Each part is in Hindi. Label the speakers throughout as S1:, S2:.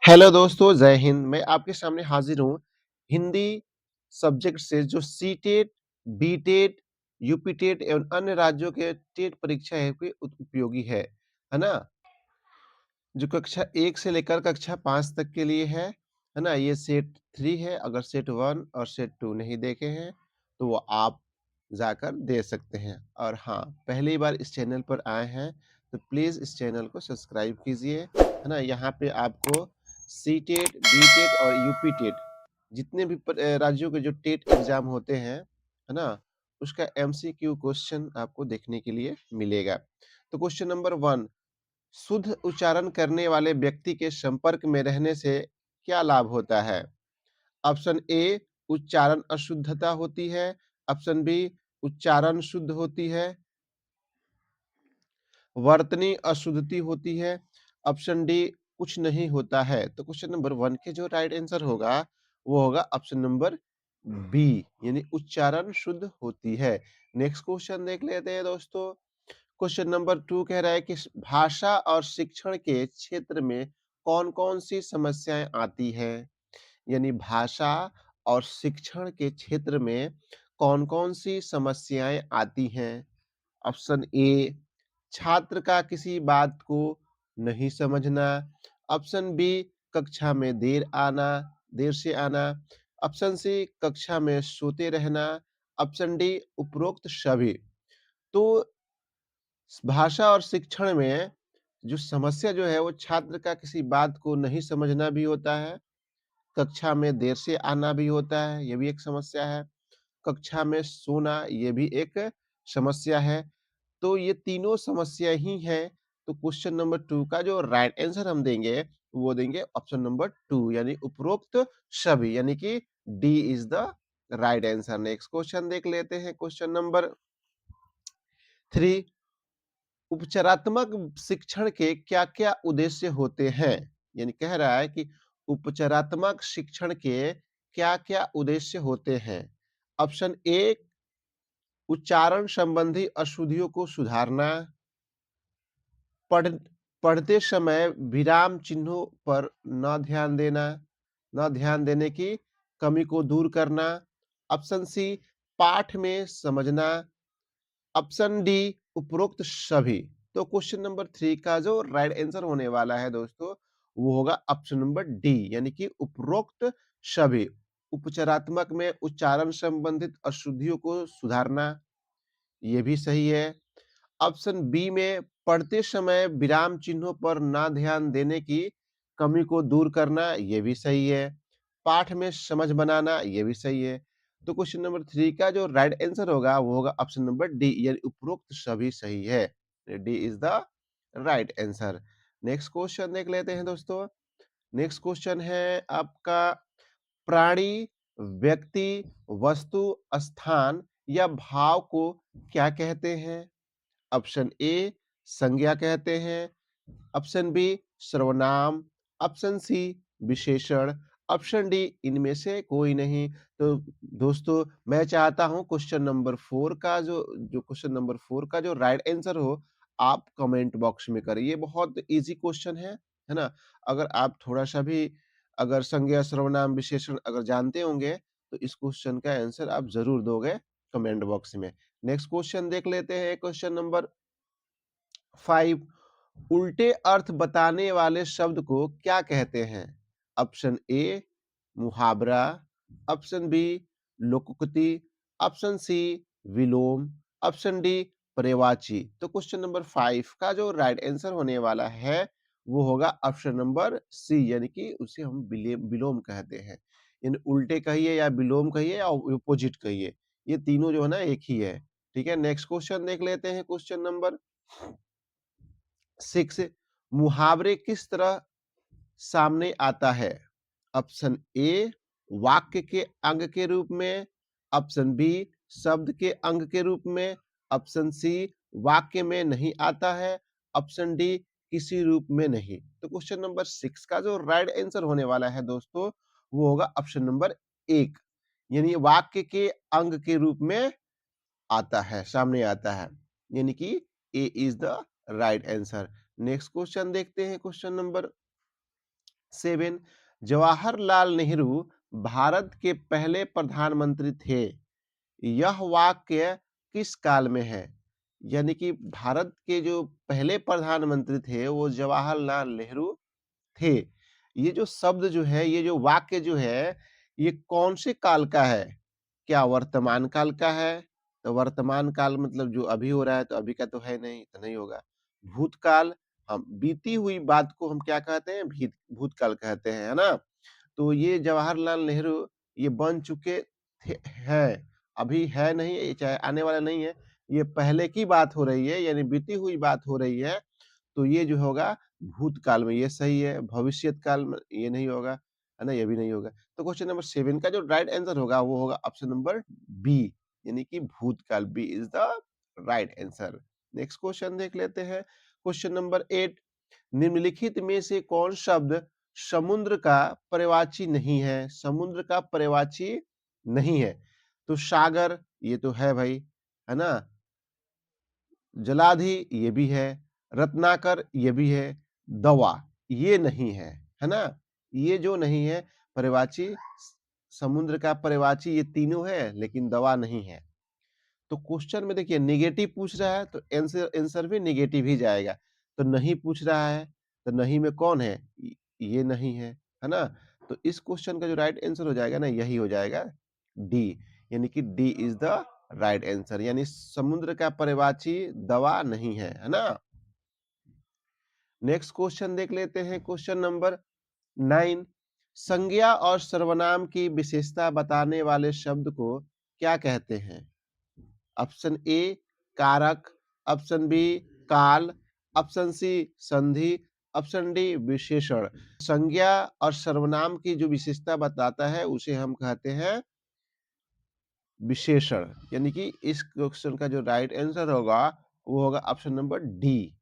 S1: हेलो दोस्तों, जय हिंद। मैं आपके सामने हाजिर हूँ हिंदी सब्जेक्ट से जो सीटेट, बीटेट, यूपीटेट एवं अन्य राज्यों के टेट परीक्षा है के उपयोगी है ना? जो कक्षा 1 से लेकर कक्षा 5 तक के लिए है ना? ये सेट 3 है। अगर सेट 1 और सेट 2 नहीं देखे हैं, तो वो आप जाकर दे सकते हैं। और हाँ, पहली बार इस चैनल पर आए हैं, तो प्लीज़ इस चैनल को सब्सक्राइब कीजिए, है ना? यहाँ पे आपको सीटेट, बीटेट और यूपीटेट जितने भी राज्यों के जो टेट एग्ज़ाम होते हैं, है ना? उसका एमसीक्यू क्वेश्चन आपको देखने के लिए मिलेगा। तो क्वेश्चन नंबर 1, शुद्ध उच्चारण करने वाले व्यक्ति के संपर्क में रहने से क्या लाभ होता है? ऑप्शन ए, उच्चारण अशुद्धता होती है। ऑप्शन बी, उच्चारण शुद्ध होती है। वर्तनी अशुद्धि होती है। ऑप्शन डी, कुछ नहीं होता है। तो क्वेश्चन नंबर 1 के जो राइट आंसर होगा, वो होगा ऑप्शन नंबर बी, यानी उच्चारण शुद्ध होती है। नेक्स्ट क्वेश्चन देख लेते हैं दोस्तों। क्वेश्चन नंबर 2 कह रहा है कि भाषा और शिक्षण के क्षेत्र में कौन-कौन सी समस्याएँ आती हैं? यानी भाषा और शिक्षण के क्षेत्र में कौन-कौन सी समस्याएँ आती हैं? ऑप्शन ए, छात्र का किसी बात को नहीं समझना। ऑप्शन बी, कक्षा में देर से आना। ऑप्शन सी, कक्षा में सोते रहना। ऑप्शन डी, उपरोक्त सभी। तो भाषा और शिक्षण में जो समस्या जो है वो छात्र का किसी बात को नहीं समझना भी होता है, कक्षा में देर से आना भी होता है, ये भी एक समस्या है। कक्षा में सोना ये भी एक समस्या है। तो ये तीनों समस्या ही हैं। तो क्वेश्चन नंबर 2 का जो राइट आंसर हम देंगे, वो देंगे ऑप्शन नंबर 2 यानी उपरोक्त सभी, यानी कि D is the right answer. Next question देख लेते हैं क्वेश्चन नंबर 3, उपचारात्मक शिक्षण के क्या-क्या उद्देश्य होते हैं? यानी कह रहा है कि उपचारात्मक शिक्षण के क्या-क्या उद्देश्य होते हैं? ऑप्शन ए, उच्चारण संबंधी अशुद्धियों को सुधारना, पढ़ पढ़ते समय विराम चिन्हों पर न ध्यान देने की कमी को दूर करना। ऑप्शन सी, पाठ में समझना। ऑप्शन डी, उपरोक्त सभी। तो क्वेश्चन नंबर 3 का जो राइट आंसर होने वाला है दोस्तों, वो होगा ऑप्शन नंबर डी, यानी कि उपरोक्त सभी। उपचारात्मक में उच्चारण संबंधित अशुद्धियों को सुधारना, ये भी सही है। ऑप्शन बी में पढ़ते समय विराम चिन्हों पर ना ध्यान देने की कमी को दूर करना, ये भी सही है। पाठ में समझ बनाना, ये भी सही है। तो क्वेश्चन नंबर 3 का जो राइट आंसर होगा, वो होगा ऑप्शन नंबर डी, यानी उपरोक्त सभी सही है। D is the right answer. Next question देख लेते हैं दोस्तों। नेक्स्ट क्वेश्चन है आपका, प्राणी, व्यक्ति, वस्तु, स्थान या भाव को क्या कहते हैं? ऑप्शन ए, संज्ञा कहते हैं। ऑप्शन बी, सर्वनाम। ऑप्शन सी, विशेषण। ऑप्शन डी, इनमें से कोई नहीं। तो दोस्तों, मैं चाहता हूं क्वेश्चन नंबर 4 का जो क्वेश्चन नंबर 4 का जो राइट आंसर हो, आप कमेंट बॉक्स में करिए। बहुत इजी क्वेश्चन है ना? अगर आप थोड़ा सा भी अगर संज्ञा, सर्वनाम, विशेषण अगर जानते होंगे, तो इस क्वेश्चन का आंसर आप जरूर दोगे कमेंट बॉक्स में। नेक्स्ट क्वेश्चन देख लेते हैं, क्वेश्चन नंबर 5, उल्टे अर्थ बताने वाले शब्द को क्या कहते हैं? ऑप्शन ए, मुहावरा। ऑप्शन बी, लोकोक्ति। ऑप्शन सी, विलोम। ऑप्शन डी, पर्यायवाची। तो क्वेश्चन नंबर 5 का जो राइट आंसर होने वाला है, वो होगा ऑप्शन नंबर सी, यानी कि उसे हम विलोम कहते हैं। यानी उल्टे कहिए या विलोम कहिए या अपोजिट कहिए, ये तीनों जो है ना एक ही है। ठीक है, नेक्स्ट क्वेश्चन देख लेते हैं, क्वेश्चन नंबर 6, मुहावरे किस तरह सामने आता है? ऑप्शन ए, वाक्य के अंग के रूप में। ऑप्शन बी, शब्द के अंग के रूप में। ऑप्शन सी, वाक्य में नहीं आता है। ऑप्शन डी, किसी रूप में नहीं। तो क्वेश्चन नंबर 6 का जो राइट आंसर होने वाला है दोस्तों, वो होगा ऑप्शन नंबर 1, यानी वाक्य के अंग के रूप में आता है, सामने आता है, यानी कि A is the right answer. Next question देखते हैं, क्वेश्चन नंबर 7 जवाहरलाल नेहरू भारत के पहले प्रधानमंत्री थे। यह वाक्य किस काल में है? यानी कि भारत के जो पहले प्रधानमंत्री थे वो जवाहरलाल नेहरू थे। ये जो शब्द जो है, ये जो वाक्य जो है, ये कौन से काल का है? क्या वर्तमान काल का है? तो वर्तमान काल मतलब जो अभी हो रहा है, तो अभी का तो है नहीं, तो नहीं होगा। भूतकाल, हम बीती हुई बात को हम क्या कहते हैं? भूतकाल कहते हैं, है ना? तो ये जवाहरलाल नेहरू ये बन चुके थे हैं, अभी है नहीं, ये चाहे आने वाला नहीं है, ये पहले की बात हो रही है, यानी बीती हुई बात हो रही है, तो ये जो होगा भूतकाल में, ये सही है। भविष्यत काल में ये नहीं होगा, है ना? ये भी नहीं होगा। तो क्वेश्चन नंबर 7 का जो राइट आंसर होगा वो होगा ऑप्शन नंबर बी, यानी कि भूतकाल। B is the right answer. Next question देख लेते हैं। क्वेश्चन नंबर 8, निम्नलिखित में से कौन शब्द समुद्र का पर्यायवाची नहीं है? समुद्र का पर्यायवाची नहीं है। तो सागर ये तो है भाई, है ना? जलाधि ये भी है, रत्नाकर ये भी है, दवा ये नहीं है ना? ये जो नहीं है पर्यायवाची, समुद्र का पर्यायवाची ये तीनों है, लेकिन दवा नहीं है। तो क्वेश्चन में देखिए नेगेटिव पूछ रहा है, तो आंसर आंसर भी नेगेटिव ही जाएगा। तो नहीं पूछ रहा है, तो नहीं में कौन है? ये नहीं है ना? तो इस क्वेश्चन का जो राइट आंसर हो जाएगा ना, यही हो जाएगा डी, यानी कि D is the right answer, यानी समुद्र का पर्यायवाची दवा नहीं है ना? नेक्स्ट क्वेश्चन देख लेते हैं। क्वेश्चन नंबर 9, संज्ञा और सर्वनाम की विशेषता बताने वाले शब्द को क्या कहते हैं? ऑप्शन ए कारक, ऑप्शन बी काल, ऑप्शन सी संधि, ऑप्शन डी विशेषण। संज्ञा और सर्वनाम की जो विशेषता बताता है उसे हम कहते हैं विशेषण, यानी कि इस क्वेश्चन का जो राइट आंसर होगा वो होगा ऑप्शन नंबर डी,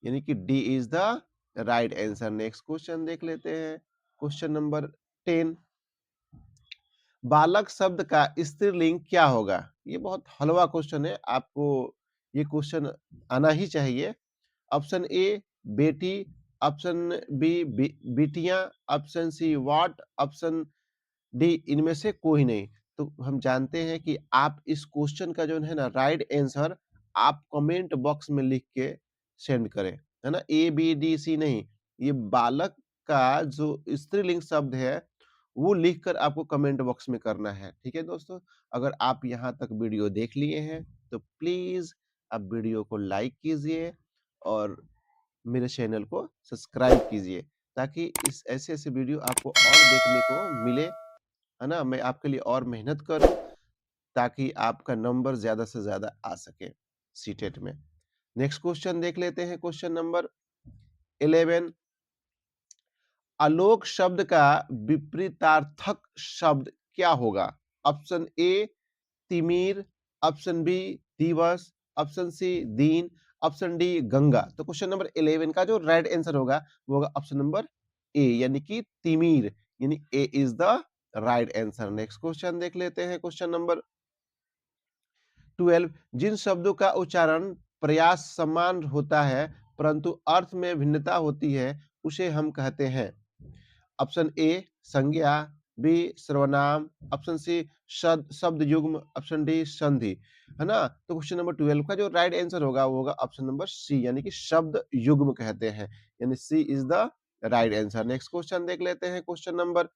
S1: यानी कि D is the right answer. Next question देख लेते हैं। क्वेश्चन नंबर 10, बालक शब्द का स्त्रीलिंग क्या होगा? ये बहुत हलवा क्वेश्चन है, आपको ये क्वेश्चन आना ही चाहिए। ऑप्शन ए बेटी, ऑप्शन बी बिटियां, option C what, option D इनमें से कोई नहीं। तो हम जानते हैं कि आप इस क्वेश्चन का जो है ना राइट आंसर आप कमेंट बॉक्स में लिख के सेंड करें, है ना? ए बी डी सी नहीं, ये बालक का जो स्त्रीलिंग शब्द है वो लिखकर आपको कमेंट बॉक्स में करना है। ठीक है दोस्तों, अगर आप यहाँ तक वीडियो देख लिए हैं तो प्लीज आप वीडियो को लाइक कीजिए और मेरे चैनल को सब्सक्राइब कीजिए, ताकि इस ऐसे-ऐसे वीडियो आपको और देखने को मिले, है ना? मैं आपके लिए और मेहनत करूँ ताकि आपका नंबर ज़्यादा से ज़्यादा आ सके सीटेट में। नेक्स्ट क्वेश्चन देख लेते हैं। क्वेश्चन नंबर 11, आलोक शब्द का विपरीतार्थक शब्द क्या होगा? ऑप्शन ए तिमिर, ऑप्शन बी दिवस, ऑप्शन सी दीन, ऑप्शन डी गंगा। तो क्वेश्चन नंबर 11 का जो राइट आंसर होगा वो होगा ऑप्शन नंबर ए, यानी कि तिमिर, यानी A is the right answer. Next question देख लेते हैं। क्वेश्चन नंबर 12, जिन शब्दों का उच्चारण प्रयास समान होता है परंतु अर्थ में भिन्नता होती है उसे हम कहते हैं। ऑप्शन ए संज्ञा, बी सर्वनाम, ऑप्शन सी शब्द युग्म, ऑप्शन डी संधि, है ना? तो क्वेश्चन नंबर 12 का जो राइट आंसर होगा वो होगा ऑप्शन नंबर सी, यानी कि शब्द युग्म कहते हैं, यानी C is the right answer. Next question देख लेते हैं। क्वेश्चन नंबर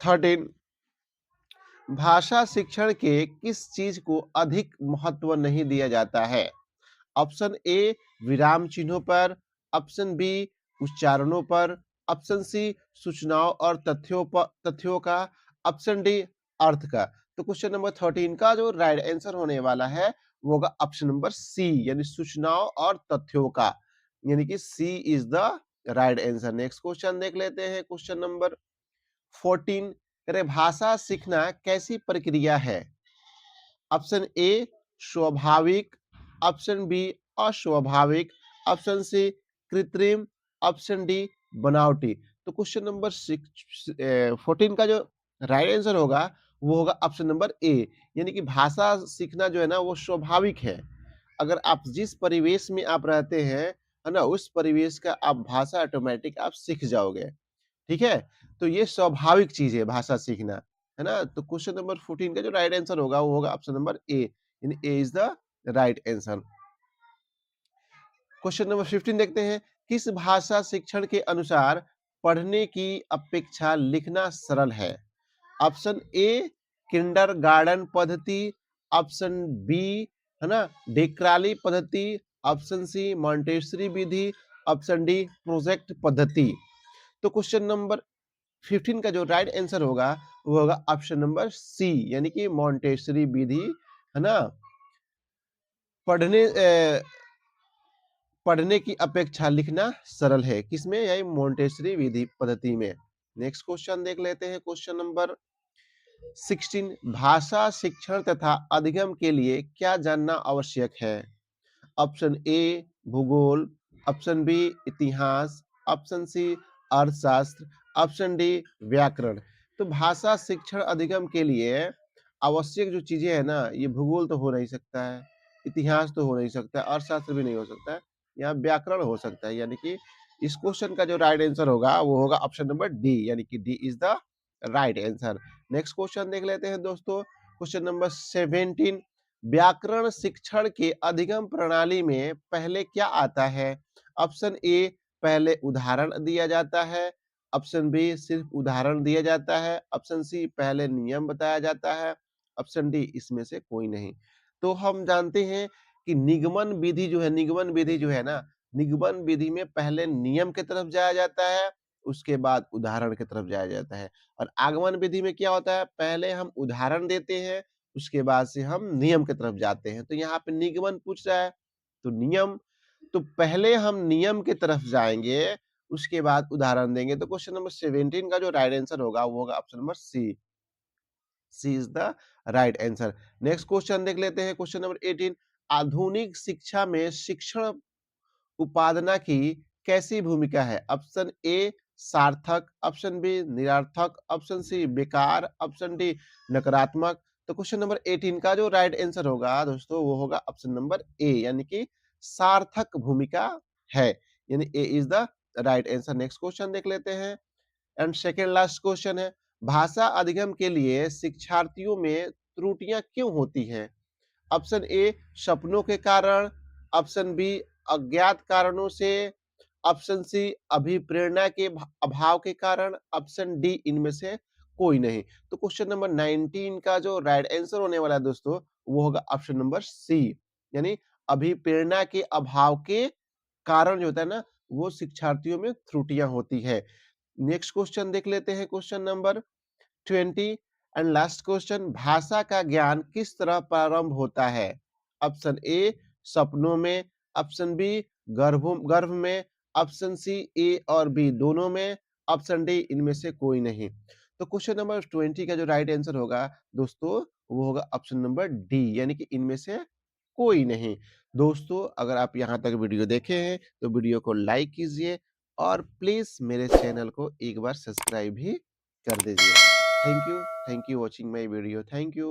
S1: 13, भाषा शिक्षण के किस चीज को अधिक महत्व नहीं दिया जाता है? ऑप्शन ए विराम चिन्हों पर, ऑप्शन बी उच्चारणों पर, ऑप्शन सी सूचनाओं और तथ्यों का, ऑप्शन डी अर्थ का। तो क्वेश्चन नंबर 13 का जो राइट आंसर होने वाला है वो होगा ऑप्शन नंबर सी, यानी सूचनाओं और तथ्यों का, यानी कि C is the right answer. Next question देख लेते हैं। क्वेश्चन नंबर 14, अरे भाषा सीखना कैसी प्रक्रिया है? ऑप्शन ए स्वाभाविक, ऑप्शन बी अस्वाभाविक, ऑप्शन सी कृत्रिम, ऑप्शन डी बनावटी। तो क्वेश्चन नंबर 14 का जो राइट आंसर होगा वो होगा ऑप्शन नंबर ए, यानी कि भाषा सीखना जो है ना वो स्वाभाविक है। अगर आप जिस परिवेश में आप रहते हैं है ना? उस परिवेश का आप भाषा ऑटोमेटिक आप सीख जाओगे, ठीक है? तो ये स्वाभाविक चीज़ है भाषा सीखना, है ना? तो क्वेश्चन नंबर 14 का जो राइट आंसर होगा वो होगा ऑप्शन नंबर ए, यानी A is the right answer. Question number 15 देखते हैं, किस भाषा शिक्षण के अनुसार पढ़ने की अपेक्षा लिखना सरल है? ऑप्शन ए किंडरगार्टन पद्धति, ऑप्शन बी है ना डेक्राली पद्धति, ऑप्शन सी मॉन्टेसरी विधि, ऑप्शन डी प्रोजेक्ट पद्धति। तो क्वेश्चन नंबर 15 का जो राइट आंसर होगा वो होगा ऑप्शन नंबर सी, यानी कि मॉन्टेसरी विधि, है ना? पढ़ने पढ़ने की अपेक्षा लिखना सरल है, किसमें? यही मॉन्टेसरी विधि पद्धति में। नेक्स्ट क्वेश्चन देख लेते हैं, क्वेश्चन नंबर 16, भाषा शिक्षण तथा अधिगम के लिए क्या जानना आवश्यक है? ऑप्शन ए भूगोल, ऑप्शन बी इतिहास, ऑप्शन सी अर्थशास्त्र, ऑप्शन डी व्याकरण। तो भाषा शिक्षण अधिगम के लिए आवश्यक जो चीजें है ना, ये भूगोल तो हो नहीं सकता है, इतिहास तो हो नहीं सकता है, अर्थशास्त्र भी नहीं हो सकता है, यहाँ व्याकरण हो सकता है, यानी कि इस क्वेश्चन का जो राइट आंसर होगा वो होगा ऑप्शन नंबर डी, यानी कि D is the right answer. Next question देख लेते हैं दोस्तों, क्वेश्चन नंबर 17, व्याकरण शिक्षण के अधिगम प्रणाली में पहले क्या आता है? ऑप्शन ए पहले उदाहरण दिया जाता है, ऑप्शन बी सिर्फ उदाहरण दिया जाता है, ऑप्शन सी पहले नियम बताया जाता है, ऑप्शन डी इसमें से कोई नहीं। तो हम जानते हैं कि निगमन विधि जो है ना, निगमन विधि में पहले नियम की तरफ जाया जाता है, उसके बाद उदाहरण की तरफ जाया जाता है। और आगमन विधि में क्या होता है, पहले हम उदाहरण देते हैं, उसके बाद से हम नियम की तरफ जाते हैं। तो यहाँ पे निगमन पूछ रहा है, तो नियम, तो पहले हम नियम की तरफ जाएँगे, उसके बाद उदाहरण देंगे। तो क्वेश्चन नंबर 17 का जो राइट आंसर होगा वो होगा option number C. C is the right answer. Next question देख लेते हैं, क्वेश्चन नंबर 18, आधुनिक शिक्षा में शिक्षण उपासना की कैसी भूमिका है? ऑप्शन ए सार्थक, ऑप्शन बी निरर्थक, ऑप्शन सी बेकार, ऑप्शन डी नकारात्मक। तो क्वेश्चन नंबर 18 का जो राइट आंसर होगा दोस्तों वो होगा ऑप्शन नंबर ए, यानी कि सार्थक भूमिका है, यानी A is the right answer. Next question देख लेते हैं, एंड सेकेंड लास्ट क्वेश्चन है, भाषा अधिगम के लिए शिक्षार्थियों में त्रुटियां क्यों होती हैं? ऑप्शन ए सपनों के कारण, ऑप्शन बी अज्ञात कारणों से, ऑप्शन सी अभिप्रेरणा के अभाव के कारण, ऑप्शन डी इनमें से कोई नहीं। तो क्वेश्चन नंबर 19 का जो राइट आंसर होने वाला है दोस्तों वो होगा ऑप्शन नंबर सी, यानी अभिप्रेरणा के अभाव के कारण जो होता है ना वो शिक्षार्थियों में त्रुटियां होती है। नेक्स्ट क्वेश्चन देख लेते हैं, question number 20 and last question, भाषा का ज्ञान किस तरह प्रारंभ होता है? ऑप्शन ए सपनों में, ऑप्शन बी गर्भ में, ऑप्शन सी ए और बी दोनों में, ऑप्शन डी इनमें से कोई नहीं। तो क्वेश्चन नंबर 20 का जो राइट आंसर होगा दोस्तों वो होगा ऑप्शन नंबर डी, यानी कि इनमें से कोई नहीं। दोस्तों अगर आप यहाँ तक वीडियो देखे हैं तो वीडियो को लाइक कीजिए और प्लीज मेरे चैनल को एक बार सब्सक्राइब भी कर दीजिए। Thank you. Thank you watching my video. Thank you.